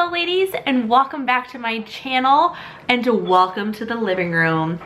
Hello ladies, and welcome back to my channel, and welcome to the living room.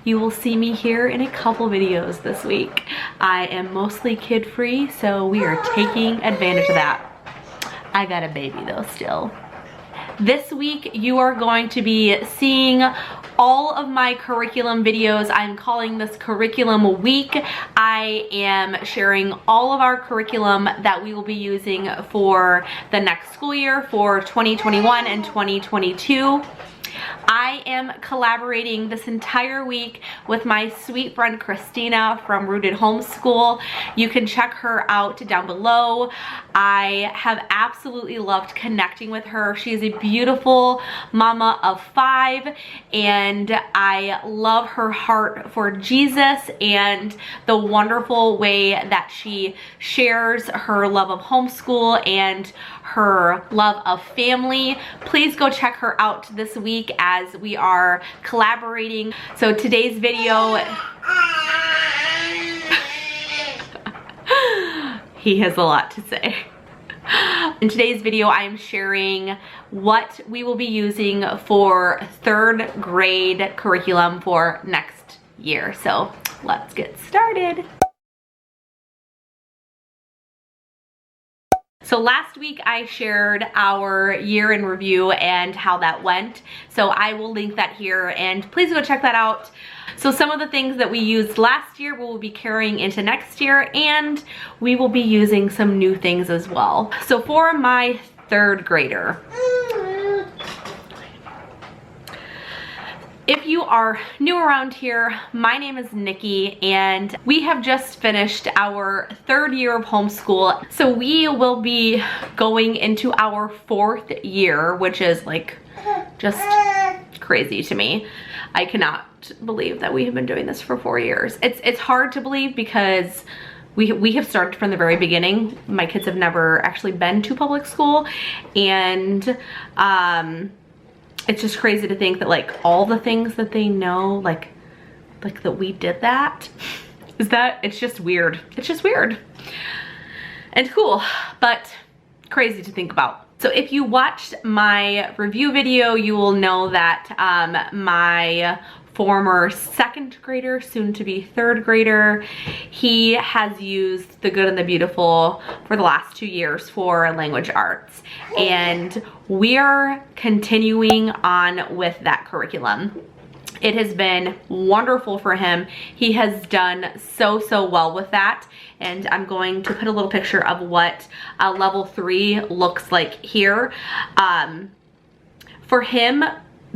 You will see me here in a couple videos this week. I am mostly kid-free, so we are taking advantage of that. I got a baby though still. This week you are going to be seeing all of my curriculum videos. I'm calling this curriculum week. I am sharing all of our curriculum that we will be using for the next school year for 2021 and 2022. I am collaborating this entire week with my sweet friend Christina from Rooted Homeschool. You can check her out down below. I have absolutely loved connecting with her. She is a beautiful mama of 5, and I love her heart for Jesus and the wonderful way that she shares her love of homeschool and her love of family. Please go check her out this week as we are collaborating. So today's video, he has a lot to say. In today's video, I'm sharing what we will be using for 3rd grade curriculum for next year. So let's get started. So last week I shared our year in review and how that went. So I will link that here and please go check that out. So some of the things that we used last year we'll be carrying into next year, and we will be using some new things as well. So for my 3rd grader, if you are new around here, my name is Nikki and we have just finished our 3rd year of homeschool. So we will be going into our 4th year, which is like just crazy to me. I cannot believe that we have been doing this for 4 years. It's hard to believe because we have started from the very beginning. My kids have never actually been to public school, and it's just crazy to think that like all the things that they know, like that we did that. It's just weird. It's just weird and cool, but crazy to think about. So if you watched my review video, you will know that my former 2nd grader, soon to be 3rd grader, he has used The Good and the Beautiful for the last 2 years for language arts, and we are continuing on with that curriculum. It has been wonderful for him. He has done so well with that, and I'm going to put a little picture of what level 3 looks like here. For him,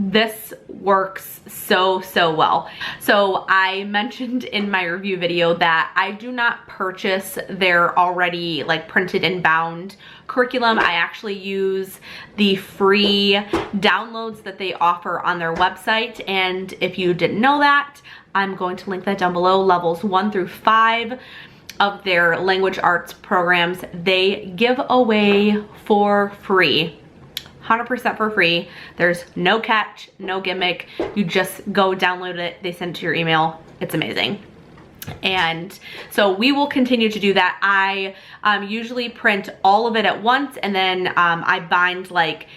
this works so well. So I mentioned in my review video that I do not purchase their already like printed and bound curriculum. I actually use the free downloads that they offer on their website, and if you didn't know that, I'm going to link that down below. Levels 1 through 5 of their language arts programs they give away for free. 100% for free. There's no catch, no gimmick. You just go download it. They send it to your email. It's amazing. And so we will continue to do that. I usually print all of it at once, and then I bind like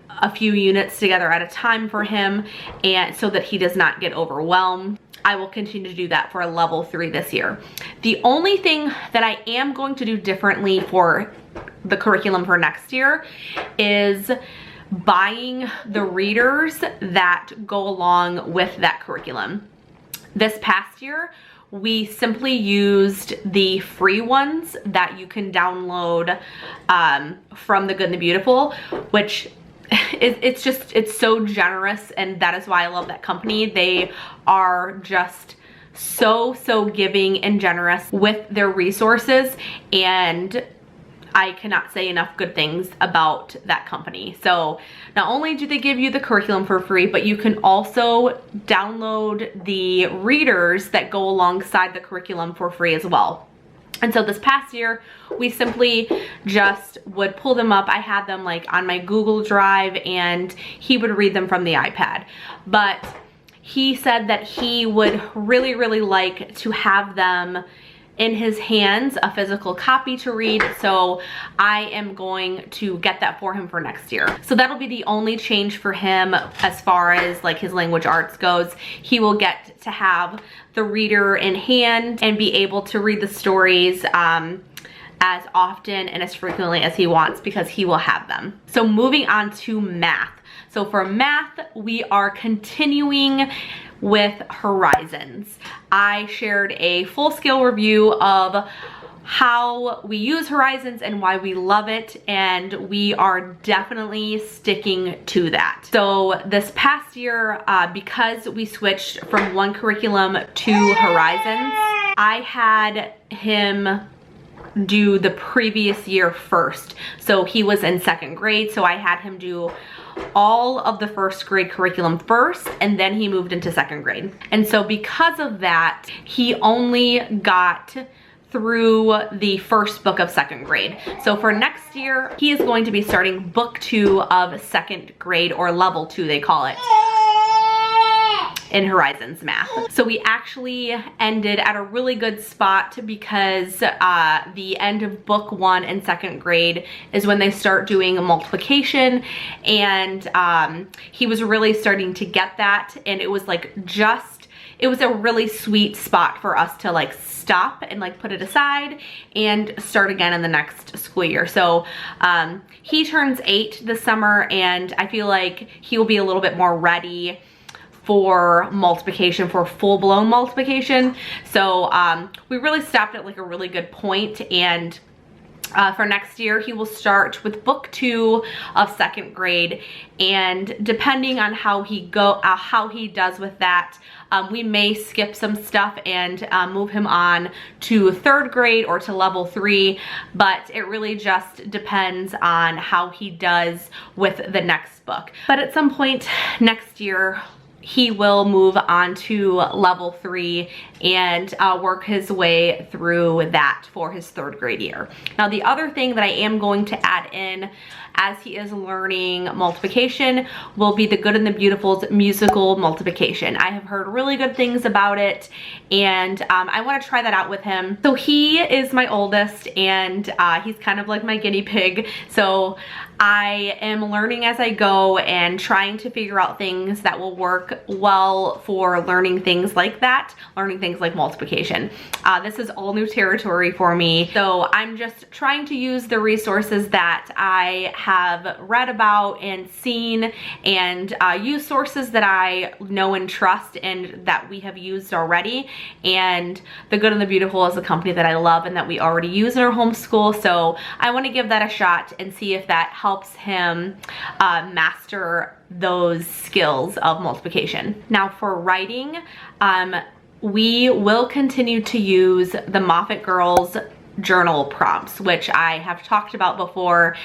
a few units together at a time for him, and so that he does not get overwhelmed. I will continue to do that for a level 3 this year. The only thing that I am going to do differently for the curriculum for next year is buying the readers that go along with that curriculum. This past year, we simply used the free ones that you can download from The Good and the Beautiful, which it's so generous, and that is why I love that company. They are just so giving and generous with their resources, and I cannot say enough good things about that company. So not only do they give you the curriculum for free, but you can also download the readers that go alongside the curriculum for free as well. And so this past year, we simply just would pull them up. I had them like on my Google Drive, and he would read them from the iPad. But he said that he would really like to have them in his hands a physical copy to read, so I am going to get that for him for next year. So that'll be the only change for him as far as like his language arts goes. He will get to have the reader in hand and be able to read the stories as often and as frequently as he wants, because he will have them. So moving on to math. So for math, we are continuing with Horizons. I shared a full-scale review of how we use Horizons and why we love it, and we are definitely sticking to that. So this past year, because we switched from one curriculum to Horizons, I had him do the previous year first. So he was in 2nd grade, so I had him do all of the 1st grade curriculum first, and then he moved into 2nd grade. And so because of that, he only got through the 1st book of 2nd grade. So for next year, he is going to be starting book 2 of 2nd grade, or level 2 they call it, in Horizons math. So we actually ended at a really good spot, because the end of book 1 in 2nd grade is when they start doing multiplication, and he was really starting to get that, and it was like it was a really sweet spot for us to like stop and like put it aside and start again in the next school year. So he turns 8 this summer, and I feel like he will be a little bit more ready for multiplication, for full-blown multiplication. So we really stopped at like a really good point, and for next year he will start with book 2 of 2nd grade, and depending on how he does with that, we may skip some stuff and move him on to 3rd grade or to level 3, but it really just depends on how he does with the next book. But at some point next year, he will move on to level 3 and work his way through that for his 3rd grade year. Now, the other thing that I am going to add in as he is learning multiplication will be The Good and the Beautiful's musical multiplication. I have heard really good things about it, and I want to try that out with him. So he is my oldest, and he's kind of like my guinea pig. So I am learning as I go and trying to figure out things that will work well for learning things like that, learning things like multiplication. This is all new territory for me, so I'm just trying to use the resources that I have read about and seen, and use sources that I know and trust and that we have used already. And The Good and the Beautiful is a company that I love and that we already use in our homeschool, so I want to give that a shot and see if that helps him master those skills of multiplication. Now for writing, we will continue to use the Moffat Girls journal prompts, which I have talked about before.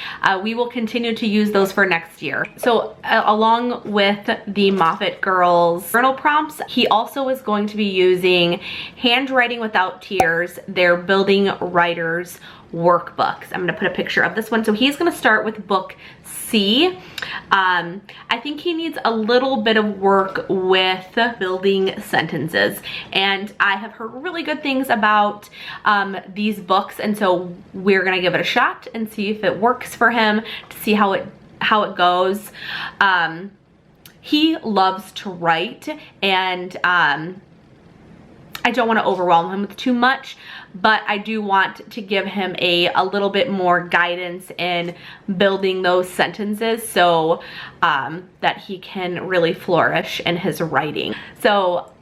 We will continue to use those for next year. So along with the Moffat Girls journal prompts, he also is going to be using Handwriting Without Tears, their Building Writers workbooks. I'm going to put a picture of this one. So he's going to start with book C. I think he needs a little bit of work with building sentences, and I have heard really good things about these books, and so we're gonna give it a shot and see if it works for him, to see how it goes. He loves to write, and I don't want to overwhelm him with too much, but I do want to give him a little bit more guidance in building those sentences, so that he can really flourish in his writing. So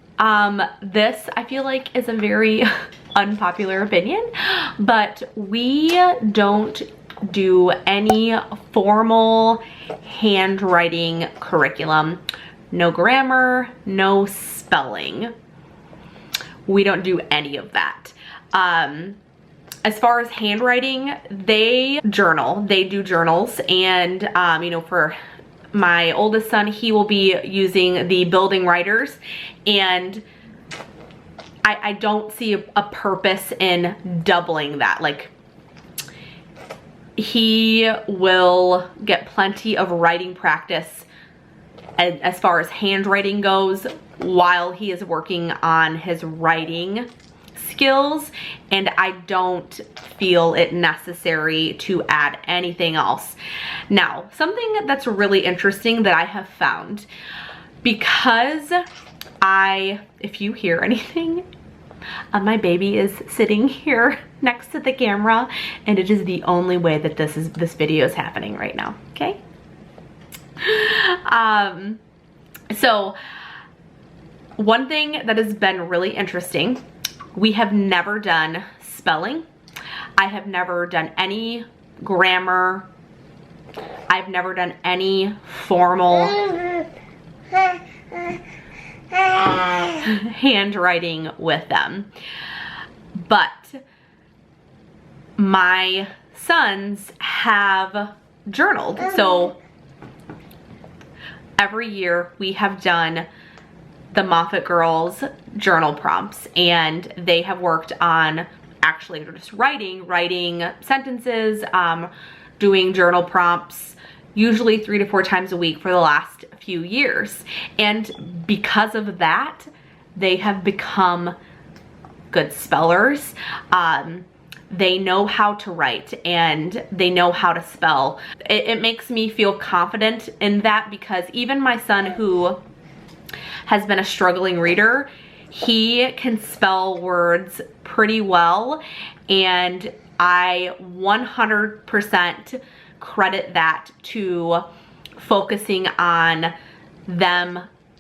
this, I feel like, is a very unpopular opinion, but we don't do any formal handwriting curriculum. No grammar, no spelling. We don't do any of that. As far as handwriting, they journal. They do journals, and you know, for my oldest son, he will be using the Building Writers, and I don't see a purpose in doubling that. Like, he will get plenty of writing practice as far as handwriting goes while he is working on his writing skills, and I don't feel it necessary to add anything else. Now, something that's really interesting that I have found, because if you hear anything, my baby is sitting here next to the camera, and it is the only way that this video is happening right now, okay? So one thing that has been really interesting, we have never done spelling. I have never done any grammar. I've never done any formal handwriting with them. But my sons have journaled. So every year we have done the Moffat girls journal prompts, and they have worked on actually just writing sentences, doing journal prompts, usually 3 to 4 times a week for the last few years. And because of that, they have become good spellers. They know how to write and they know how to spell. It makes me feel confident in that, because even my son, who has been a struggling reader, he can spell words pretty well, and I 100% credit that to focusing on them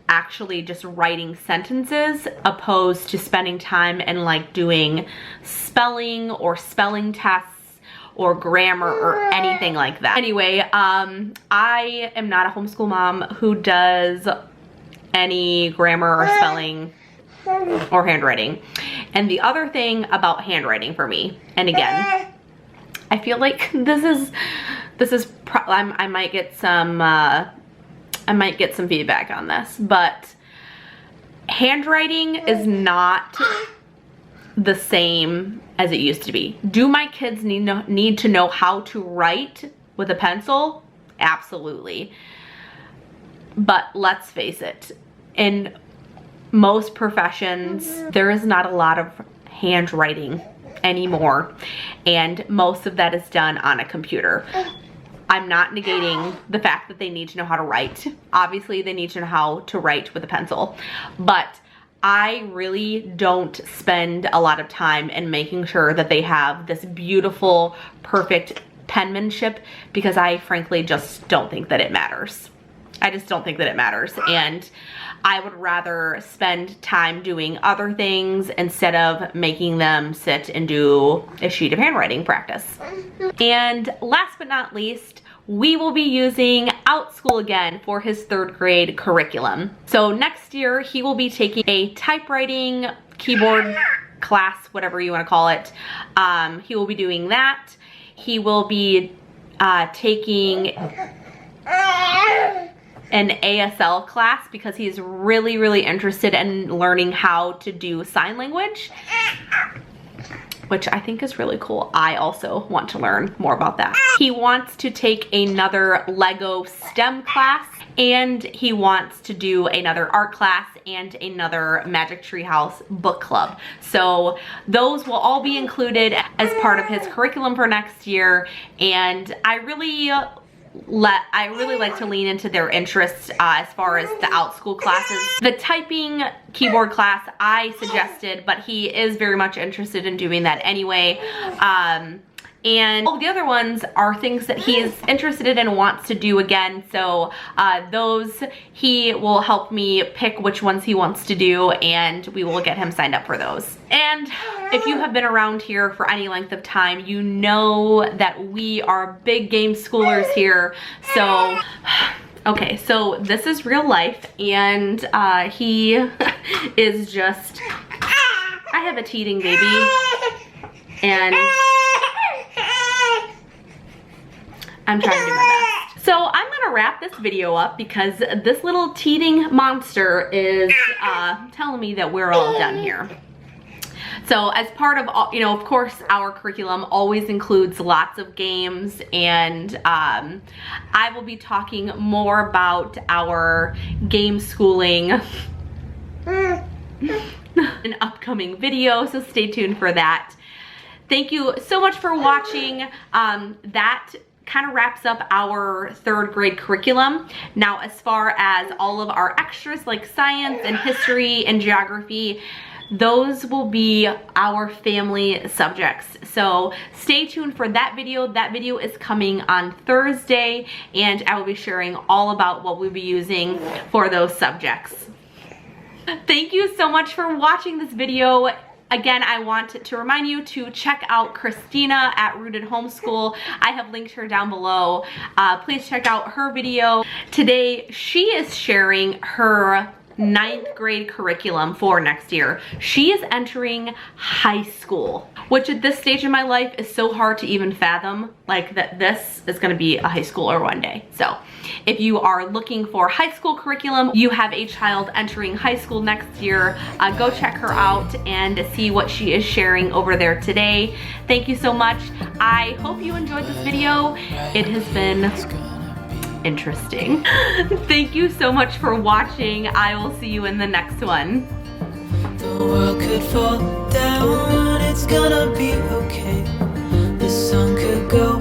actually just writing sentences, opposed to spending time and like doing spelling or spelling tests or grammar or anything like that. Anyway, I am not a homeschool mom who does any grammar or spelling or handwriting. And the other thing about handwriting for me, and again, I feel like I might get some feedback on this, but handwriting is not the same as it used to be. Do my kids need to know how to write with a pencil? Absolutely. But let's face it, in most professions, there is not a lot of handwriting anymore, and most of that is done on a computer. I'm not negating the fact that they need to know how to write. Obviously, they need to know how to write with a pencil, but I really don't spend a lot of time in making sure that they have this beautiful, perfect penmanship, because I frankly just don't think that it matters. I just don't think that it matters, and I would rather spend time doing other things instead of making them sit and do a sheet of handwriting practice. And last but not least, we will be using Outschool again for his 3rd grade curriculum. So next year, he will be taking a typewriting keyboard class, whatever you want to call it. He will be doing that. He will be taking an ASL class, because he's really, really interested in learning how to do sign language, which I think is really cool. I also want to learn more about that. He wants to take another Lego STEM class, and he wants to do another art class and another Magic Tree House book club. So those will all be included as part of his curriculum for next year, and I really like to lean into their interests as far as the Outschool classes. The typing keyboard class I suggested, but he is very much interested in doing that anyway. And all the other ones are things that he is interested in and wants to do again. So those, he will help me pick which ones he wants to do, and we will get him signed up for those. And if you have been around here for any length of time, you know that we are big game schoolers here. So, okay, so this is real life, and he is just, I have a teething baby, and I'm trying to do my best. So I'm gonna wrap this video up, because this little teething monster is telling me that we're all done here. So as part of, of course, our curriculum always includes lots of games, and I will be talking more about our game schooling an upcoming video, so stay tuned for that. Thank you so much for watching. That kind of wraps up our 3rd grade curriculum. Now, as far as all of our extras like science and history and geography, those will be our family subjects. So stay tuned for that video. That video is coming on Thursday, and I will be sharing all about what we'll be using for those subjects. Thank you so much for watching this video. Again, I want to remind you to check out Christina at Rooted Homeschool. I have linked her down below. Please check out her video. Today, she is sharing her 9th grade curriculum for next year. She is entering high school, which at this stage in my life is so hard to even fathom, like that this is gonna be a high schooler one day. So if you are looking for high school curriculum, you have a child entering high school next year, go check her out and see what she is sharing over there today. Thank you so much. I hope you enjoyed this video. It has been interesting. Thank you so much for watching. I will see you in the next one. The world could fall down, it's gonna be okay. The sun could go